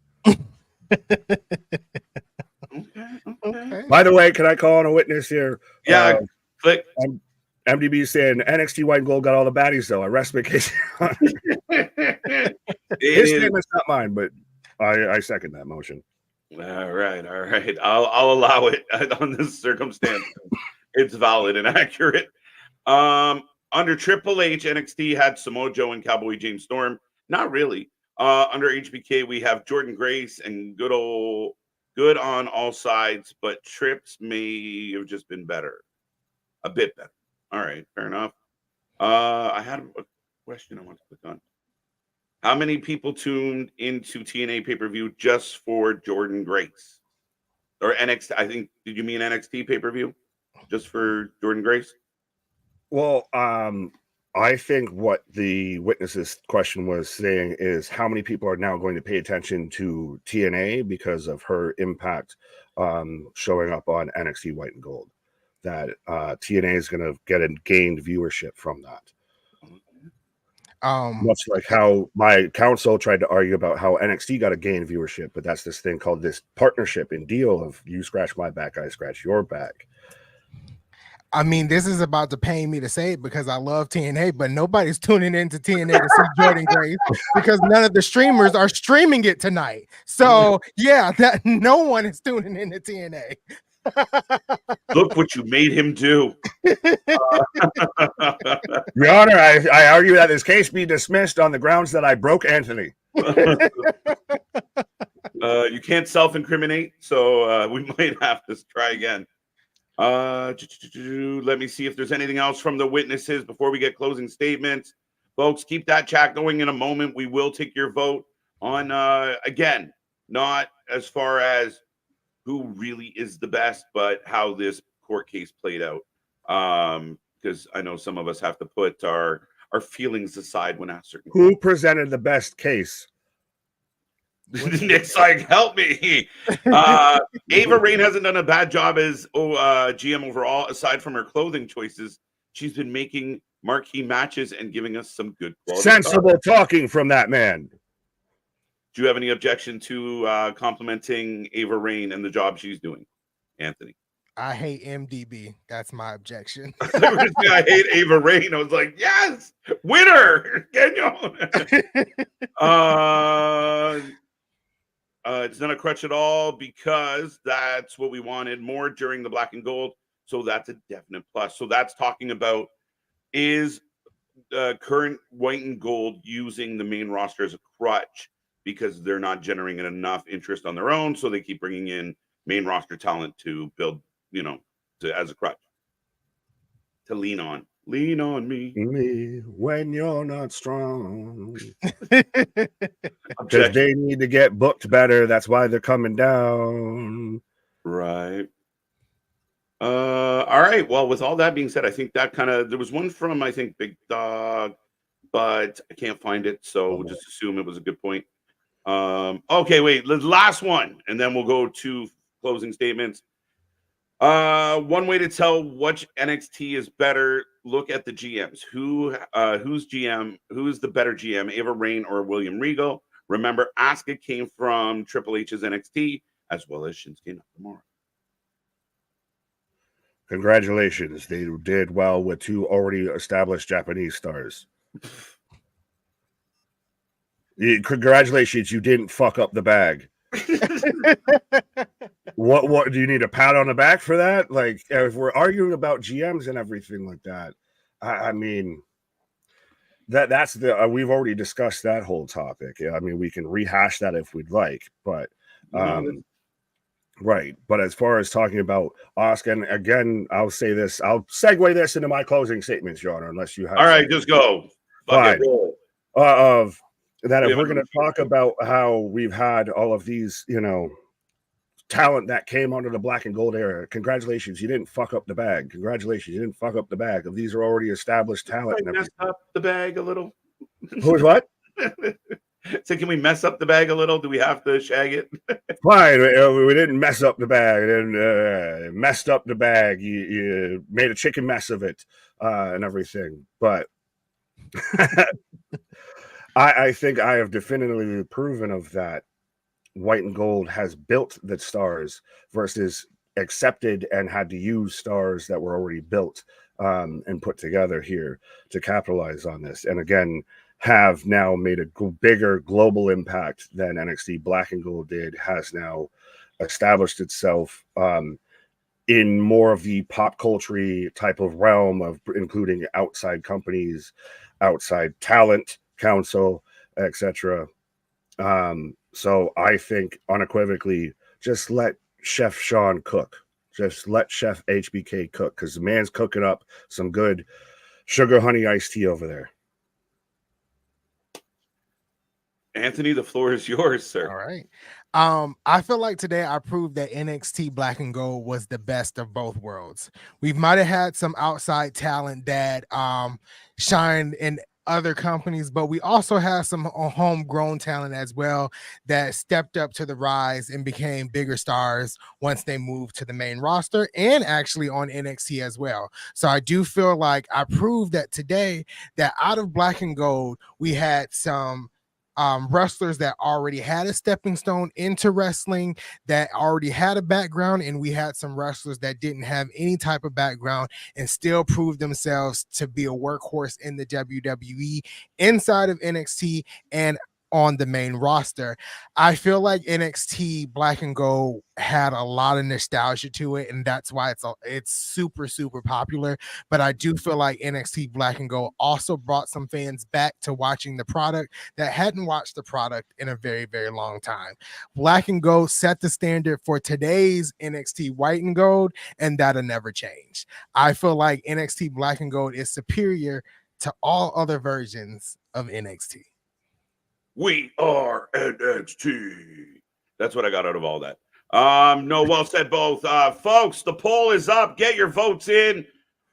Okay. By the way, can I call on a witness here? Yeah, click. MDB saying NXT White and Gold got all the baddies, though. I rest my case. His statement's not mine, but I second that motion. All right. I'll allow it on this circumstance. It's valid and accurate. Under Triple H, NXT had Samoa Joe and Cowboy James Storm. Not really. Under HBK, we have Jordan Grace and good on all sides, but Trips may have just been better. A bit better. All right, fair enough. I had a question I want to click on. How many people tuned into TNA pay-per-view just for Jordan Grace? Or NXT, I think, did you mean NXT pay-per-view? Just for Jordan Grace? Well, I think what the witness's question was saying is how many people are now going to pay attention to TNA because of her impact showing up on NXT White and Gold. That TNA is going to get a gained viewership from that. Much like how my counsel tried to argue about how NXT got a gained viewership, but that's this thing called this partnership and deal of you scratch my back, I scratch your back. I mean, this is about to pain me to say it because I love TNA, but nobody's tuning into TNA to see Jordan Grace because none of the streamers are streaming it tonight. So yeah, that no one is tuning into TNA. Look what you made him do. Your Honor, I argue that this case be dismissed on the grounds that I broke Anthony. You can't self-incriminate, so we might have to try again. Let me see if there's anything else from the witnesses before we get closing statements. Folks, keep that chat going. In a moment, we will take your vote on, again, not as far as who really is the best, but how this court case played out. Because I know some of us have to put our feelings aside when asked certain Who presented the best case? Nick's like, help me. Ava Rain hasn't done a bad job as GM overall, aside from her clothing choices. She's been making marquee matches and giving us some good quality. Sensible talking from that man. Do you have any objection to complimenting Ava Rain and the job she's doing, Anthony? I hate MDB. That's my objection. I hate Ava Rain. I was like, yes, winner. It's not a crutch at all because that's what we wanted more during the Black and Gold. So that's a definite plus. So that's talking about is current White and Gold using the main roster as a crutch because they're not generating enough interest on their own. So they keep bringing in main roster talent to build, as a crutch to lean on. Lean on me when you're not strong. Because they need to get booked better. That's why they're coming down. Right. All right. Well, with all that being said, I think that there was one from, I think, Big Dog, but I can't find it. So we'll just assume it was a good point. Okay, wait, the last one, and then we'll go to closing statements. One way to tell which NXT is better, look at the GMs. Who's the better GM, Ava Rain or William Regal? Remember, Asuka came from Triple H's NXT as well as Shinsuke Nakamura. Congratulations. They did well with 2 already established Japanese stars. Congratulations, you didn't fuck up the bag. What do you need a pat on the back for that? Like, if we're arguing about GMs and everything like that, I mean, that's the we've already discussed that whole topic. I mean, we can rehash that if we'd like, but right. But as far as talking about Oscar, and again, I'll say this, I'll segue this into my closing statements, Your Honor, unless you have. All right, just go. Fine. Of that, if we're going to talk future. about how we've had all of these, talent that came under the Black and Gold era, congratulations, you didn't fuck up the bag. Congratulations, you didn't fuck up the bag. If these are already established talent, Can we mess up the bag a little? Who's what? So can we mess up the bag a little? Do we have to shag it? Fine, we didn't mess up the bag. And messed up the bag. You made a chicken mess of it and everything. But I think I have definitively proven of that. White and Gold has built the stars versus accepted and had to use stars that were already built and put together here to capitalize on this. And again, have now made a bigger global impact than NXT Black and Gold did, has now established itself in more of the pop culture type of realm of including outside companies, outside talent council, etc. So I think unequivocally, just let Chef Sean cook. Just let Chef HBK cook, because the man's cooking up some good sugar honey iced tea over there. Anthony, the floor is yours, sir. All right. I feel like today I proved that NXT Black and Gold was the best of both worlds. We might have had some outside talent that shined in other companies, but we also have some homegrown talent as well that stepped up to the rise and became bigger stars once they moved to the main roster and actually on NXT as well. So I do feel like I proved that today that out of Black and Gold, we had some wrestlers that already had a stepping stone into wrestling, that already had a background, and we had some wrestlers that didn't have any type of background and still proved themselves to be a workhorse in the WWE inside of NXT and on the main roster. I feel like NXT Black and Gold had a lot of nostalgia to it, and that's why it's super popular. But I do feel like NXT Black and Gold also brought some fans back to watching the product that hadn't watched the product in a very long time. Black and Gold set the standard for today's NXT White and Gold, and that'll never change. I feel like NXT Black and Gold is superior to all other versions of NXT. We are NXT. That's what I got out of all that. No, well said both. Folks, the poll is up. Get your votes in.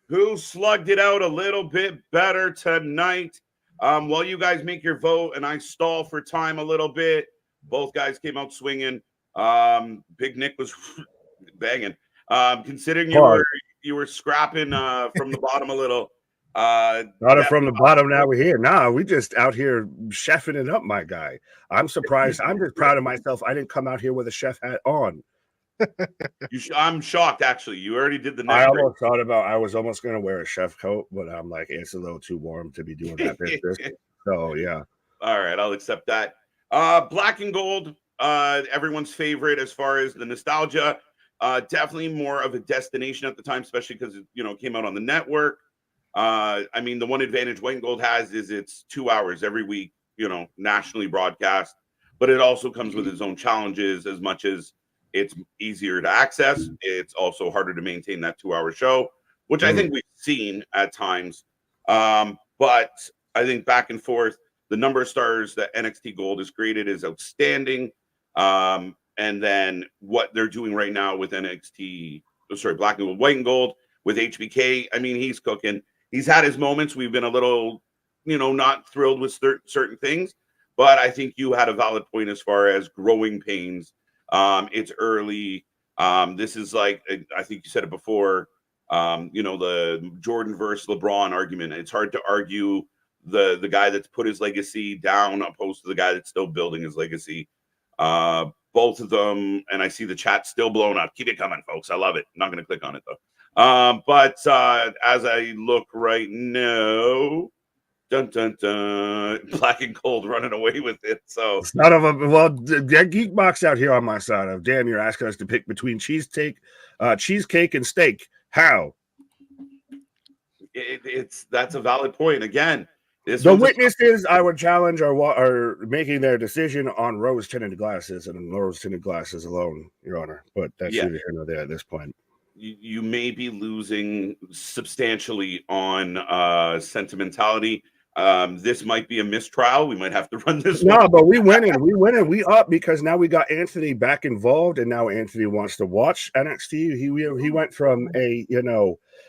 Who slugged it out a little bit better tonight? While you guys make your vote and I stall for time a little bit, both guys came out swinging. Big Nick was banging. Considering you were scrapping from the bottom a little. Got it from the bottom, now we're here. Nah, we just out here chefing it up, my guy. I'm surprised. I'm just proud of myself. I didn't come out here with a chef hat on. I'm shocked, actually. You already did the neck. I was almost going to wear a chef coat, but I'm like, it's a little too warm to be doing that business. So, yeah. All right, I'll accept that. Black and Gold, everyone's favorite as far as the nostalgia. Definitely more of a destination at the time, especially because it came out on the network. I mean, the one advantage White and Gold has is it's 2 hours every week, nationally broadcast, but it also comes with its own challenges. As much as it's easier to access, it's also harder to maintain that 2-hour show, which I think we've seen at times. But I think back and forth, the number of stars that NXT Gold has created is outstanding. And then what they're doing right now with Black and Gold, White and Gold with HBK, I mean, he's cooking. He's had his moments. We've been a little, not thrilled with certain things, but I think you had a valid point as far as growing pains. It's early. This is like, I think you said it before, the Jordan versus LeBron argument. It's hard to argue the guy that's put his legacy down opposed to the guy that's still building his legacy. Both of them, and I see the chat still blowing up. Keep it coming, folks. I love it. I'm not going to click on it, though. But as I look right now, dun, dun, dun, Black and Gold running away with it. So, son of a, well, Geek Box out here on my side of, damn, you're asking us to pick between cheesecake and steak. How? That's a valid point. Again, the witnesses I would challenge are making their decision on rose tinted glasses and rose tinted glasses alone, Your Honor. But that's neither here nor there at this point. You may be losing substantially on sentimentality. This might be a mistrial. We might have to run this. No, but we winning. We up because now we got Anthony back involved, and now Anthony wants to watch NXT. He went from a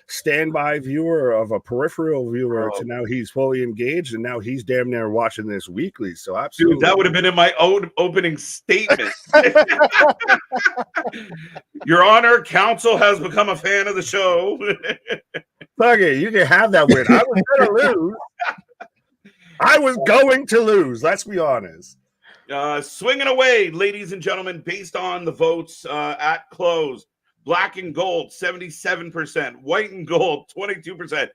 standby viewer of a peripheral viewer to now he's fully engaged, and now he's damn near watching this weekly. So absolutely, dude, that would have been in my own opening statement. Your Honor, counsel has become a fan of the show. Fuck it, you can have that win. I was gonna lose. I was going to lose. Let's be honest. Swinging away, ladies and gentlemen, based on the votes at close. Black and Gold, 77%. White and Gold, 22%.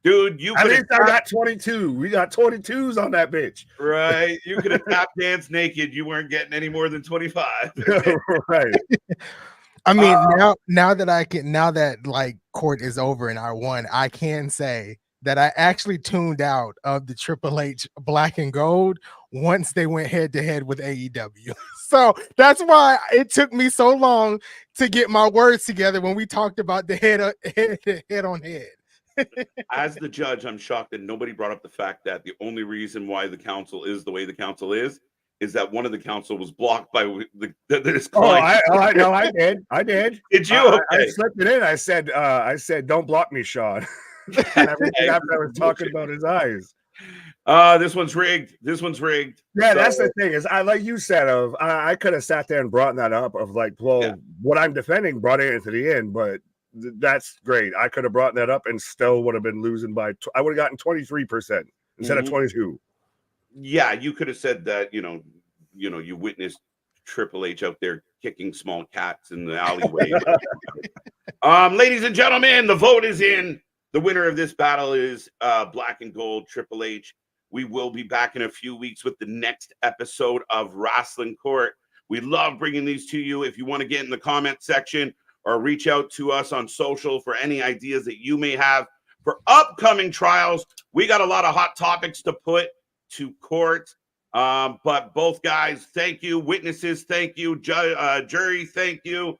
Dude, you could. At least I got 22. We got 22s on that bitch. Right. You could have tap danced naked. You weren't getting any more than 25. Right. I mean, now that like court is over and I won, I can say that I actually tuned out of the Triple H Black and Gold once they went head to head with AEW. So that's why it took me so long to get my words together when we talked about the head on head. As the judge, I'm shocked that nobody brought up the fact that the only reason why the council is the way the council is that one of the council was blocked by this client. I know, I did. Did you? Okay. I slipped it in. I said, don't block me, Sean. And everything after I was talking about his eyes. This one's rigged. Yeah, so, that's the thing is, I like you said I could have sat there and brought that up of like, well, what I'm defending brought it into the end, but that's great. I could have brought that up and still would have been losing by. I would have gotten 23% instead of 22. Yeah, you could have said that. You witnessed Triple H out there kicking small cats in the alleyway. Ladies and gentlemen, the vote is in. The winner of this battle is Black and Gold, Triple H. We will be back in a few weeks with the next episode of Wrasslin Court. We love bringing these to you. If you want to get in the comment section or reach out to us on social for any ideas that you may have for upcoming trials, we got a lot of hot topics to put to court. But both guys, thank you. Witnesses, thank you. Jury, thank you.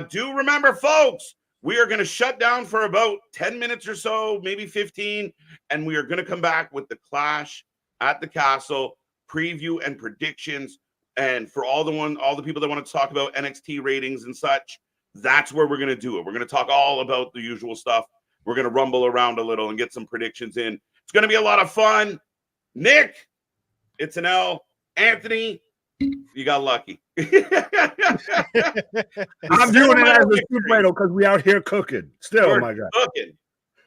Do remember, folks, we are going to shut down for about 10 minutes or so, maybe 15, and we are going to come back with the Clash at the Castle preview and predictions. And for all the people that want to talk about NXT ratings and such, that's where we're going to do it. We're going to talk all about the usual stuff. We're going to rumble around a little and get some predictions in. It's going to be a lot of fun. Nick, it's an L. Anthony, you got lucky. I'm doing it as a soup ladle because we out here cooking. Still, we're my God. Cooking.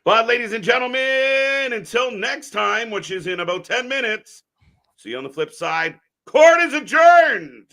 But ladies and gentlemen, until next time, which is in about 10 minutes, see you on the flip side. Court is adjourned.